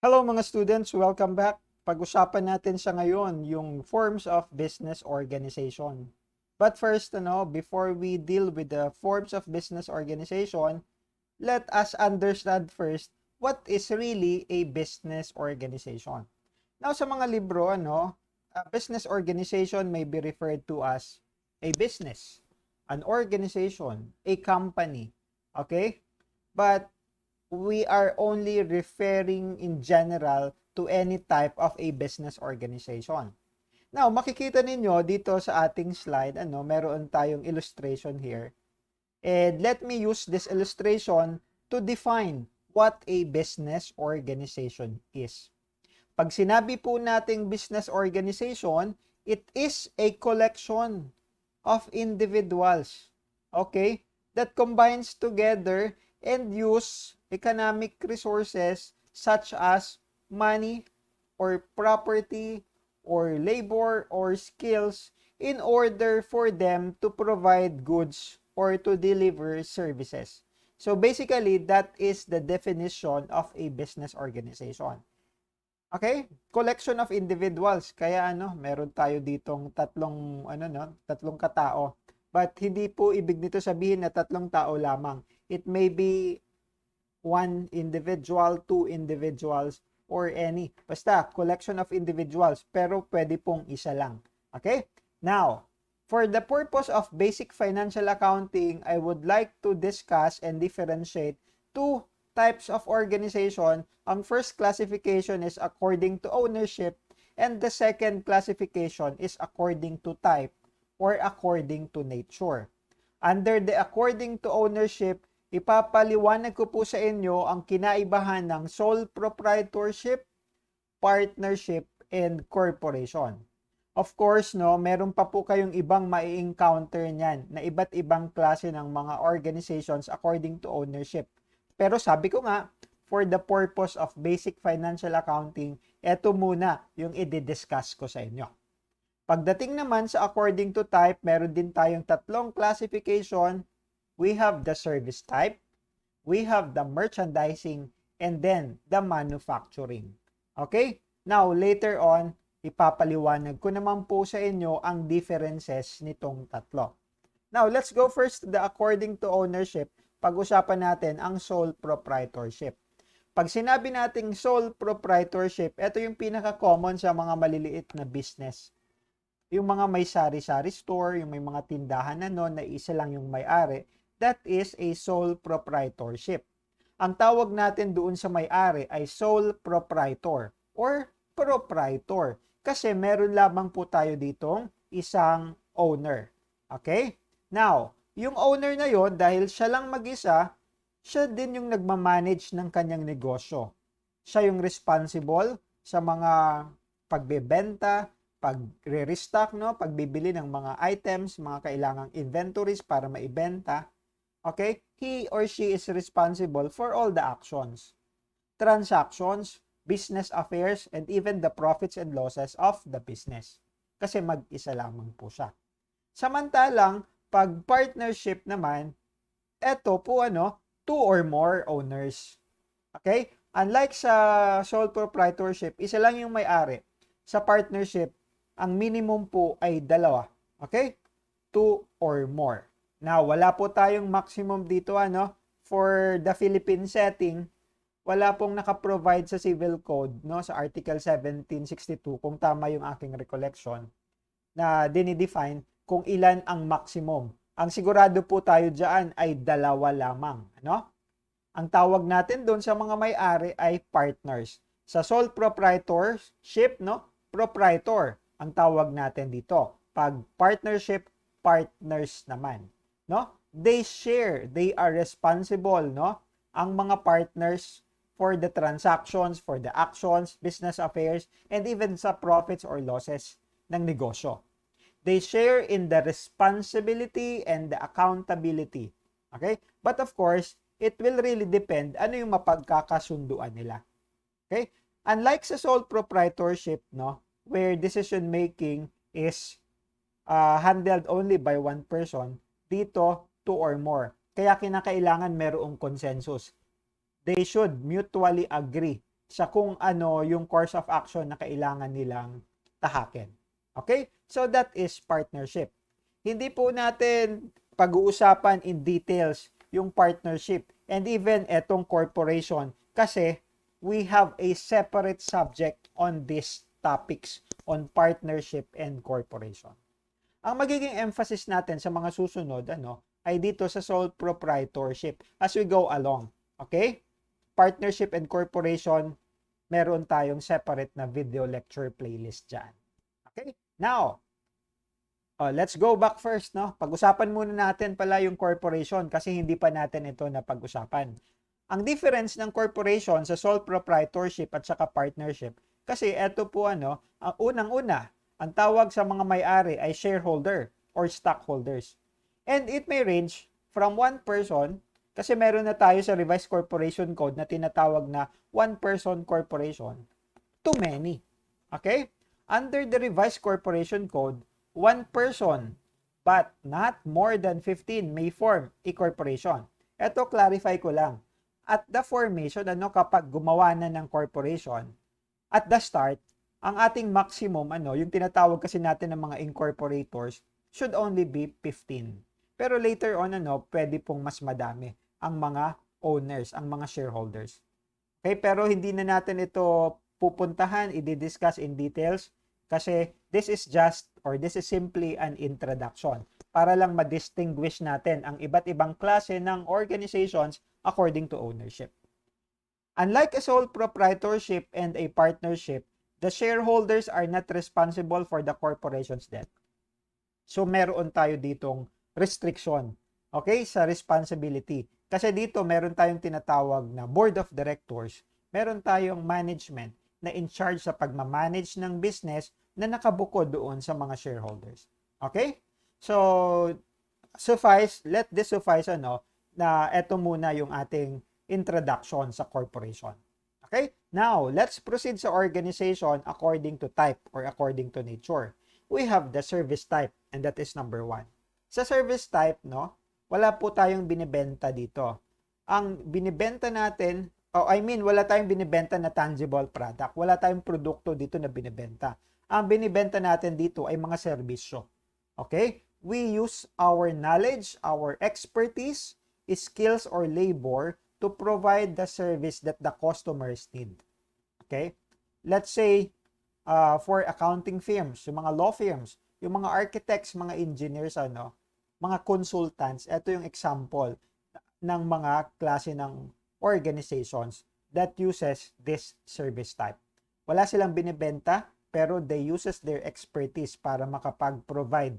Hello mga students, welcome back. Pag-usapan natin sa ngayon yung forms of business organization. But first, before we deal with the forms of business organization, let us understand first what is really a business organization. Now, sa mga libro, a business organization may be referred to as a business, an organization, a company. Okay? But we are only referring in general to any type of a business organization. Now, makikita ninyo dito sa ating slide, meron tayong illustration here. And let me use this illustration to define what a business organization is. Pag sinabi po nating business organization, it is a collection of individuals, okay, that combines together and use economic resources such as money or property or labor or skills in order for them to provide goods or to deliver services. So basically, that is the definition of a business organization. Okay? Collection of individuals. Kaya meron tayo ditong tatlong katao. But hindi po ibig nito sabihin na tatlong tao lamang. It may be one individual, two individuals, or any. Basta, collection of individuals. Pero pwede pong isa lang. Okay? Now, for the purpose of basic financial accounting, I would like to discuss and differentiate two types of organization. Ang first classification is according to ownership, and the second classification is according to type or according to nature. Under the according to ownership, ipapaliwanag ko po sa inyo ang kinaibahan ng sole proprietorship, partnership, and corporation. Of course, meron pa po kayong ibang mai-encounter niyan na iba't ibang klase ng mga organizations according to ownership. Pero sabi ko nga, for the purpose of basic financial accounting, eto muna yung i-discuss ko sa inyo. Pagdating naman sa according to type, meron din tayong tatlong classification. We have the service type, we have the merchandising, and then the manufacturing. Okay? Now, later on, ipapaliwanag ko naman po sa inyo ang differences nitong tatlo. Now, let's go first to the according to ownership. Pag-usapan natin ang sole proprietorship. Pag sinabi nating sole proprietorship, ito yung pinaka-common sa mga maliliit na business. Yung mga may sari-sari store, yung may mga tindahan na isa lang yung may-ari, that is a sole proprietorship. Ang tawag natin doon sa may-ari ay sole proprietor or proprietor kasi meron lamang po tayo ditong isang owner. Okay? Now, yung owner na yon, dahil siya lang mag-isa, siya din yung nagmamanage ng kanyang negosyo. Siya yung responsible sa mga pagbebenta, pagre-restock, pagbibili ng mga items, mga kailangang inventories para maibenta. Okay? He or she is responsible for all the actions, transactions, business affairs, and even the profits and losses of the business. Kasi mag-isa lamang po siya. Samantalang, pag partnership naman, eto po two or more owners. Okay? Unlike sa sole proprietorship, isa lang yung may-ari. Sa partnership, ang minimum po ay dalawa. Okay? Two or more. Now, wala po tayong maximum dito for the Philippine setting. Wala pong naka-provide sa Civil Code, sa Article 1762, kung tama yung aking recollection, na dinidefine kung ilan ang maximum. Ang sigurado po tayo dyan ay dalawa lamang. Ang tawag natin doon sa mga may-ari ay partners. Sa sole proprietorship, proprietor ang tawag natin dito. Pag partnership, partners naman. They share, they are responsible, ang mga partners for the transactions, for the actions, business affairs, and even sa profits or losses ng negosyo. They share in the responsibility and the accountability. Okay? But of course, it will really depend ano yung mapagkakasunduan nila. Okay? Unlike sa sole proprietorship, where decision making is handled only by one person, dito two or more. Kaya kinakailangan merong consensus. They should mutually agree sa kung ano yung course of action na kailangan nilang tahakin. Okay? So that is partnership. Hindi po natin pag-uusapan in details yung partnership and even etong corporation kasi we have a separate subject on these topics on partnership and corporation. Ang magiging emphasis natin sa mga susunod ay dito sa sole proprietorship as we go along. Okay? Partnership and corporation, meron tayong separate na video lecture playlist dyan. Okay? Now, let's go back first. Pag-usapan muna natin pala yung corporation kasi hindi pa natin ito napag-usapan. Ang difference ng corporation sa sole proprietorship at saka partnership, kasi ito po ang unang-una, ang tawag sa mga may-ari ay shareholder or stockholders. And it may range from one person, kasi meron na tayo sa Revised Corporation Code na tinatawag na one-person corporation, to many. Okay? Under the Revised Corporation Code, one person but not more than 15 may form a corporation. Ito, clarify ko lang. At the formation, kapag gumawa na ng corporation, at the start, ang ating maximum, yung tinatawag kasi natin ng mga incorporators, should only be 15. Pero later on, pwede pong mas madami ang mga owners, ang mga shareholders. Okay, pero hindi na natin ito pupuntahan, i-discuss in details kasi this is simply an introduction para lang ma-distinguish natin ang iba't ibang klase ng organizations according to ownership. Unlike a sole proprietorship and a partnership, the shareholders are not responsible for the corporation's debt. So meron tayo ditong restriction, okay, sa responsibility. Kasi dito meron tayong tinatawag na board of directors, meron tayong management na in charge sa pagmamanage ng business na nakabuko doon sa mga shareholders. Okay? So, let this suffice na eto muna yung ating introduction sa corporation. Okay? Now, let's proceed sa organization according to type or according to nature. We have the service type and that is number 1. Sa service type, wala po tayong binibenta dito. Ang binibenta natin, wala tayong binibenta na tangible product. Wala tayong produkto dito na binibenta. Ang binibenta natin dito ay mga serbisyo. Okay? We use our knowledge, our expertise, skills, or labor to provide the service that the customers need. Okay? Let's say, for accounting firms, yung mga law firms, yung mga architects, mga engineers, mga consultants, ito yung example ng mga klase ng organizations that uses this service type. Wala silang binibenta, pero they uses their expertise para makapag-provide,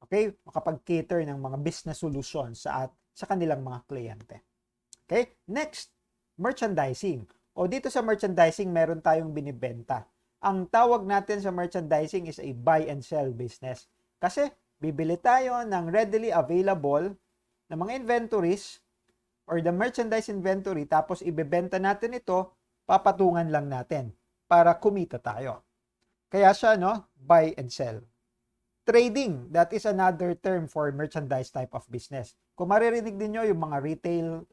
okay, makapag-cater ng mga business solutions sa kanilang mga kliyente. Okay? Next, merchandising. O dito sa merchandising, meron tayong binibenta. Ang tawag natin sa merchandising is a buy and sell business. Kasi bibili tayo ng readily available na mga inventories or the merchandise inventory tapos ibebenta natin ito, papatungan lang natin para kumita tayo. Kaya siya, buy and sell. Trading, that is another term for merchandise type of business. Kung maririnig din nyo yung mga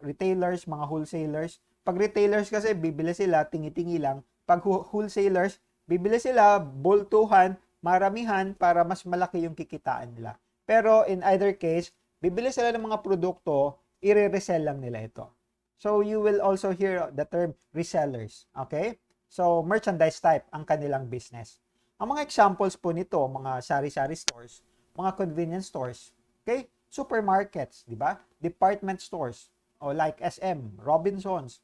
retailers, mga wholesalers, pag retailers kasi bibili sila, tingi-tingi lang. Pag wholesalers, bibili sila, bultuhan, maramihan para mas malaki yung kikitaan nila. Pero in either case, bibili sila ng mga produkto, i-resell lang nila ito. So you will also hear the term resellers. Okay? So merchandise type ang kanilang business. Ang mga examples po nito, mga sari-sari stores, mga convenience stores, okay? Supermarkets, di ba? Department stores, o like SM, Robinsons,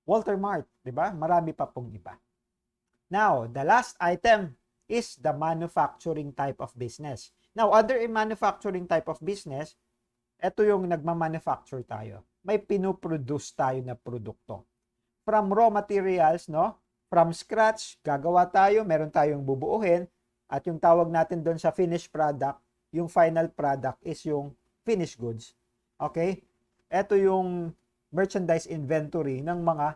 Walter Mart, di ba? Marami pa pong iba. Now, the last item is the manufacturing type of business. Now, under a manufacturing type of business, ito yung nagma-manufacture tayo. May pinoproduce tayo na produkto. From raw materials, from scratch, gagawa tayo, meron tayong bubuuhin, at yung tawag natin doon sa finished product, yung final product is yung finished goods. Okay? Ito yung merchandise inventory ng mga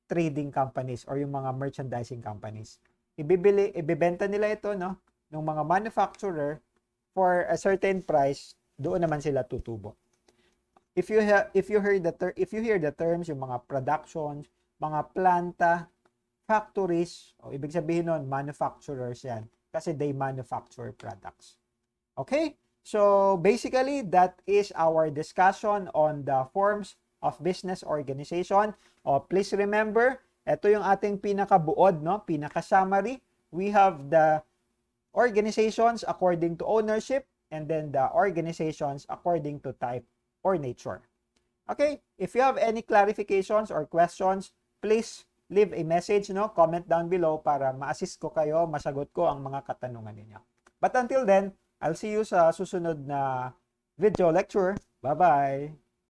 trading companies or yung mga merchandising companies. Ibebenta nila ito, ng mga manufacturer for a certain price, doon naman sila tutubo. If you hear the terms, yung mga productions, mga planta, factories, o ibig sabihin nun, manufacturers yan. Kasi they manufacture products. Okay? So, basically, that is our discussion on the forms of business organization. Please remember, ito yung ating pinakabuod, no? Pinaka-summary. We have the organizations according to ownership, and then the organizations according to type or nature. Okay, if you have any clarifications or questions, please leave a message, no? Comment down below para ma-assist ko kayo, masagot ko ang mga katanungan ninyo. But until then, I'll see you sa susunod na video lecture. Bye-bye!